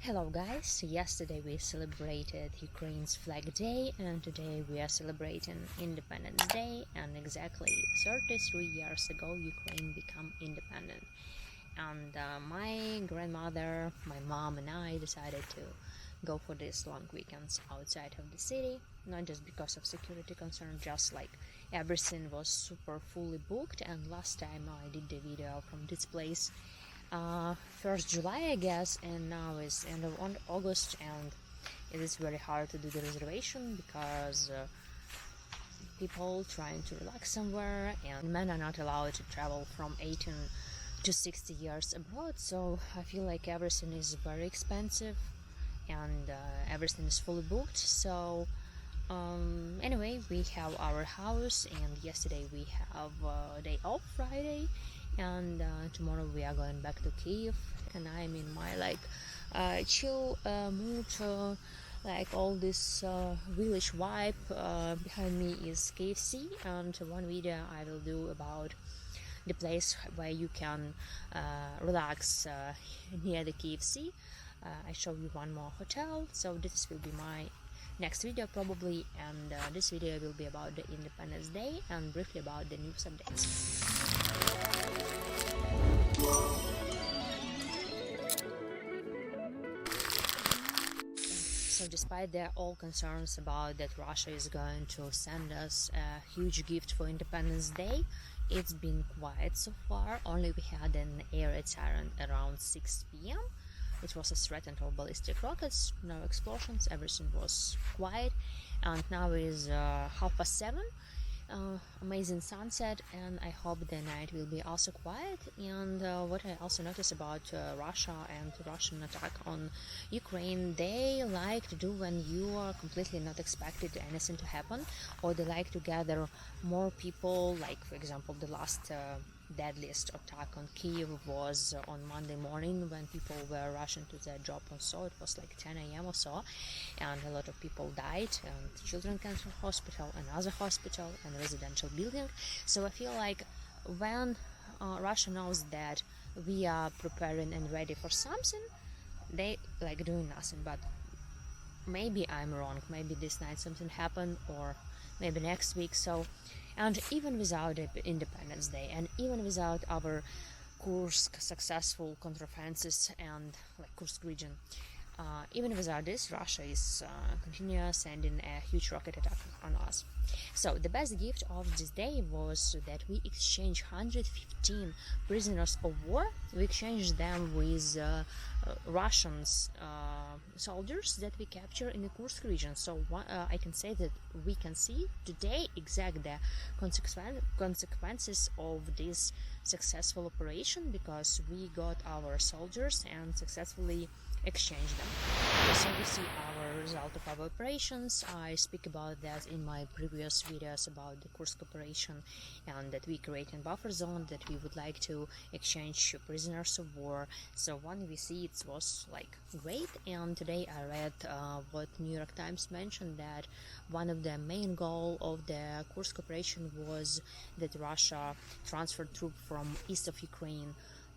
Hello guys, yesterday we celebrated Ukraine's Flag Day and today we are celebrating Independence Day, and exactly 33 years ago Ukraine became independent. And my grandmother, my mom and I decided to go for these long weekends outside of the city, not just because of security concern, just like everything was super fully booked. And last time I did the video from this place 1st July, I guess, and now is end of August, and it is very hard to do the reservation because people trying to relax somewhere, and men are not allowed to travel from 18 to 60 years abroad. So I feel like everything is very expensive and everything is fully booked. So anyway, we have our house, and yesterday we have a day off, Friday, and tomorrow we are going back to Kiev, and I'm in my chill mood, like all this village vibe. Behind me is KFC, and one video I will do about the place where you can relax near the KFC. I show you one more hotel, so this will be my next video probably, and this video will be about the Independence Day and briefly about the news updates. So despite their all concerns about that Russia is going to send us a huge gift for Independence Day, it's been quiet so far. Only we had an air raid siren around 6 p.m. It was a threat of ballistic rockets, no explosions, everything was quiet, and now is 7:30. Amazing sunset, and I hope the night will be also quiet. And what I also noticed about Russia and Russian attack on Ukraine, they like to do when you are completely not expected anything to happen, or they like to gather more people. Like for example, the last deadliest attack on Kiev was on Monday morning when people were rushing to their job or so. It was like 10 a.m. or so, and a lot of people died, and children cancer hospital, another hospital, and residential building. So I feel like when Russia knows that we are preparing and ready for something, they like doing nothing. But maybe I'm wrong, maybe this night something happened, or maybe next week. So, and even without Independence Day, and even without our Kursk successful counteroffensives and like Kursk region, even without this, Russia is continuing sending a huge rocket attack on us. So the best gift of this day was that we exchanged 115 prisoners of war. We exchanged them with Russian soldiers that we captured in the Kursk region. So I can say that we can see today exact the consequences of this successful operation, because we got our soldiers and successfully exchange them. So we see our result of our operations. I speak about that in my previous videos about the Kursk operation, and that we create a buffer zone, that we would like to exchange prisoners of war. So when we see it was like great. And today I read what New York Times mentioned, that one of the main goal of the Kursk operation was that Russia transferred troops from east of Ukraine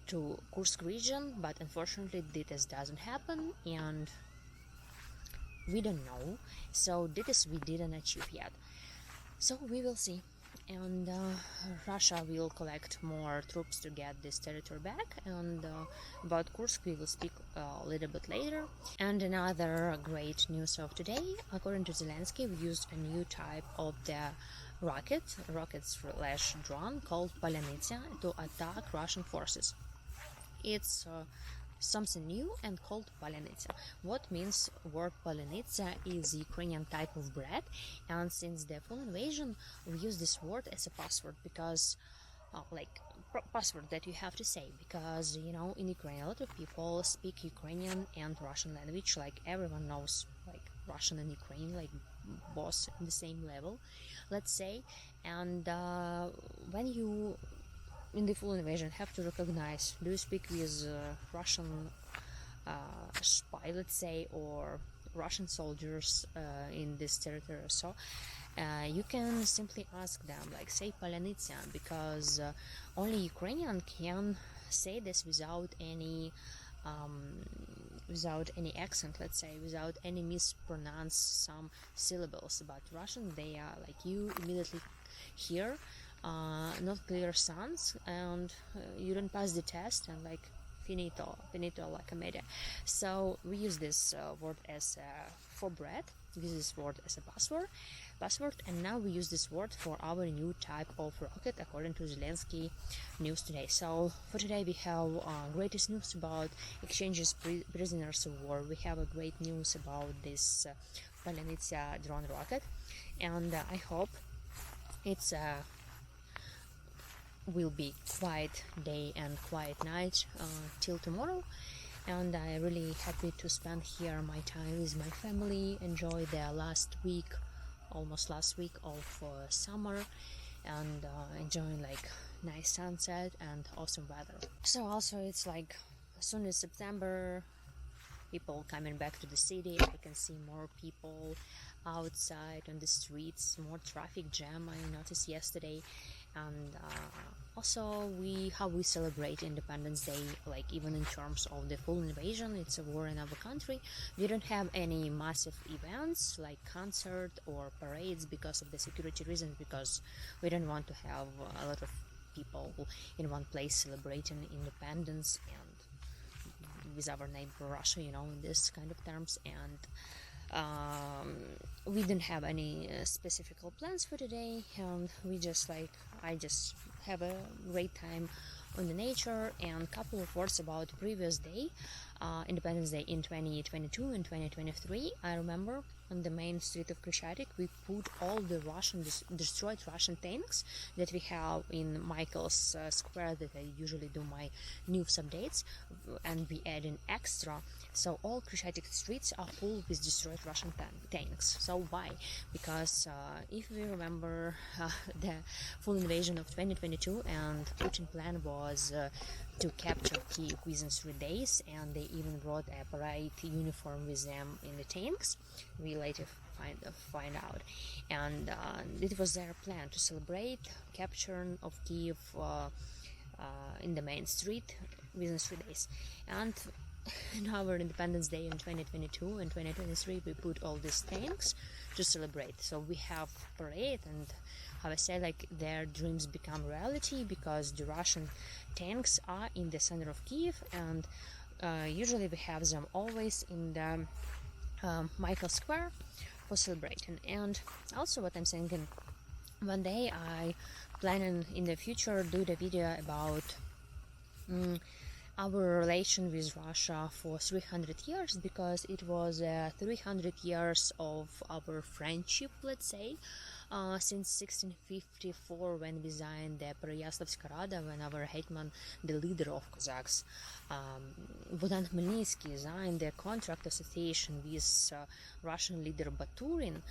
to Kursk region, but unfortunately this doesn't happen, and we don't know. So this we didn't achieve yet. So we will see. And Russia will collect more troops to get this territory back, and about Kursk we will speak a little bit later. And another great news of today, according to Zelenskyy, we used a new type of the rocket/drone called Palyanytsia to attack Russian forces. It's something new and called Palyanytsia. What means word Palyanytsia is Ukrainian type of bread, and since the full invasion we use this word as a password, because password that you have to say, because in Ukraine a lot of people speak Ukrainian and Russian language, like everyone knows like Russian and Ukrainian, like both in the same level, let's say. And when you in the full invasion have to recognize, do you speak with Russian spy, let's say, or Russian soldiers in this territory. So you can simply ask them, like, say Palyanytsia, because only Ukrainian can say this without any without any accent, let's say, without any mispronounce some syllables. But Russian, they are like you immediately hear not clear sounds, and you don't pass the test, and like finito like a media. So we use this word as for bread. We use this word as a password, and now we use this word for our new type of rocket according to Zelenskyi news today. So for today we have greatest news about exchanges prisoners of war. We have a great news about this Palyanytsia drone rocket, and I hope it's will be quiet day and quiet night till tomorrow. And I'm really happy to spend here my time with my family, enjoy the almost last week of summer, and enjoying like nice sunset and awesome weather. So also it's like as soon as September, people coming back to the city, I can see more people outside on the streets, more traffic jam I noticed yesterday. And also how we celebrate Independence Day, like even in terms of the full invasion, it's a war in our country. We don't have any massive events like concert or parades because of the security reasons, because we don't want to have a lot of people in one place celebrating independence and with our neighbor Russia, in this kind of terms. And we didn't have any specific plans for today, and I just have a great time on the nature. And couple of words about previous day, Independence Day in 2022 and 2023. I remember on the main street of Kursk we put all the destroyed Russian tanks that we have in Michael's Square, that I usually do my news updates, and we add an extra. So all Kursk streets are full with destroyed Russian tanks. So why? Because if we remember the full invasion of 2022, and Putin's plan was to capture Kyiv within 3 days, and they even brought a parade uniform with them in the tanks. We later find out, and it was their plan to celebrate capture of Kyiv in the main street within 3 days. And in our Independence Day in 2022 and 2023, we put all these tanks to celebrate. So we have parade, and how I say, like their dreams become reality, because the Russian tanks are in the center of Kyiv, and usually we have them always in the Michael Square for celebrating. And also what I'm thinking, one day I planning in the future do the video about our relation with Russia for 300 years, because it was 300 years of our friendship, let's say, since 1654, when we signed the Переяславська Рада, when our hetman, the leader of Cossacks, Bogdan Khmelnytsky, signed the contract association with Russian leader Baturin.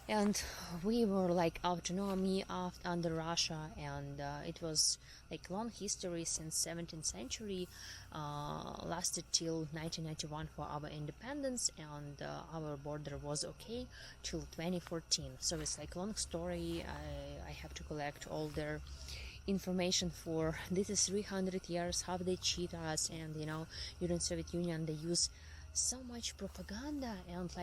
And we were like autonomy under Russia, and it was like long history since 17th century, lasted till 1991 for our independence, and our border was okay till 2014. So it's like long story. I have to collect all their information for this is 300 years, how they cheat us, and during Soviet Union they use so much propaganda, and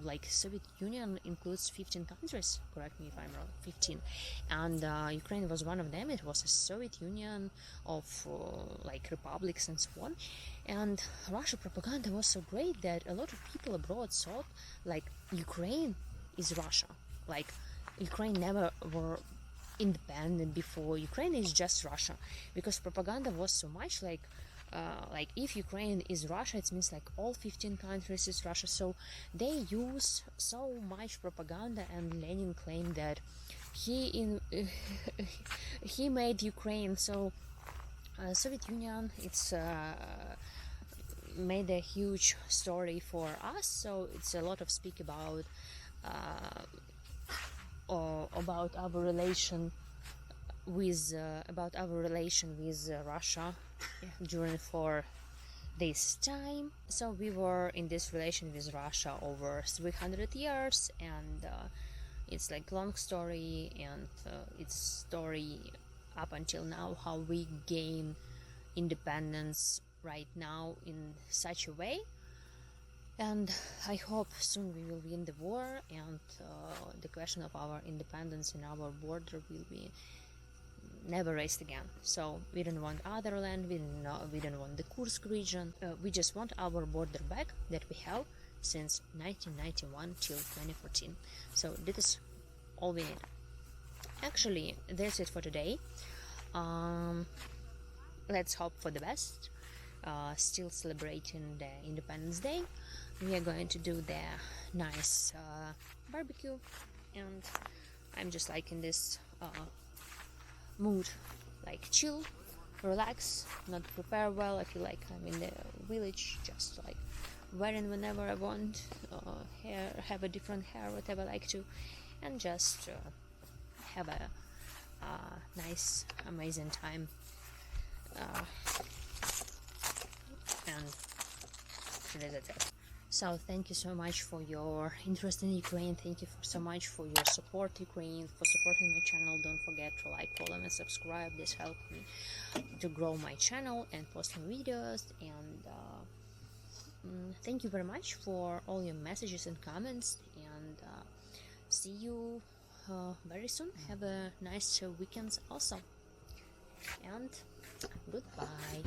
like Soviet Union includes 15 countries, correct me if I'm wrong, 15, and Ukraine was one of them. It was a Soviet Union of like republics and so on, and Russia propaganda was so great that a lot of people abroad thought like Ukraine is Russia, like Ukraine never were independent before, Ukraine is just Russia, because propaganda was so much like if Ukraine is Russia, it means like all 15 countries is Russia. So they use so much propaganda, and Lenin claimed that he made Ukraine. So Soviet Union, it's made a huge story for us. So it's a lot of speak about our relation with Russia during for this time. So we were in this relation with Russia over 300 years, and it's like long story, and it's story up until now how we gain independence right now in such a way. And I hope soon we will win the war, and the question of our independence in our border will be never raised again. So we don't want other land, we don't want the Kursk region, we just want our border back that we have since 1991 till 2014. So this is all we need. Actually, that's it for today. Let's hope for the best. Still celebrating the Independence Day. We are going to do the nice barbecue, and I'm just like in this mood, like chill, relax, not prepare well. I feel like I'm in the village, just like wearing whenever I want, hair, have a different hair, whatever I like to, and just have a nice, amazing time. And that's it. So thank you so much for your interest in Ukraine. Thank you so much for your support, Ukraine, for supporting my channel. Don't forget to like, follow, and subscribe. This helps me to grow my channel and posting videos. And thank you very much for all your messages and comments. And see you very soon. Have a nice weekend also. And goodbye.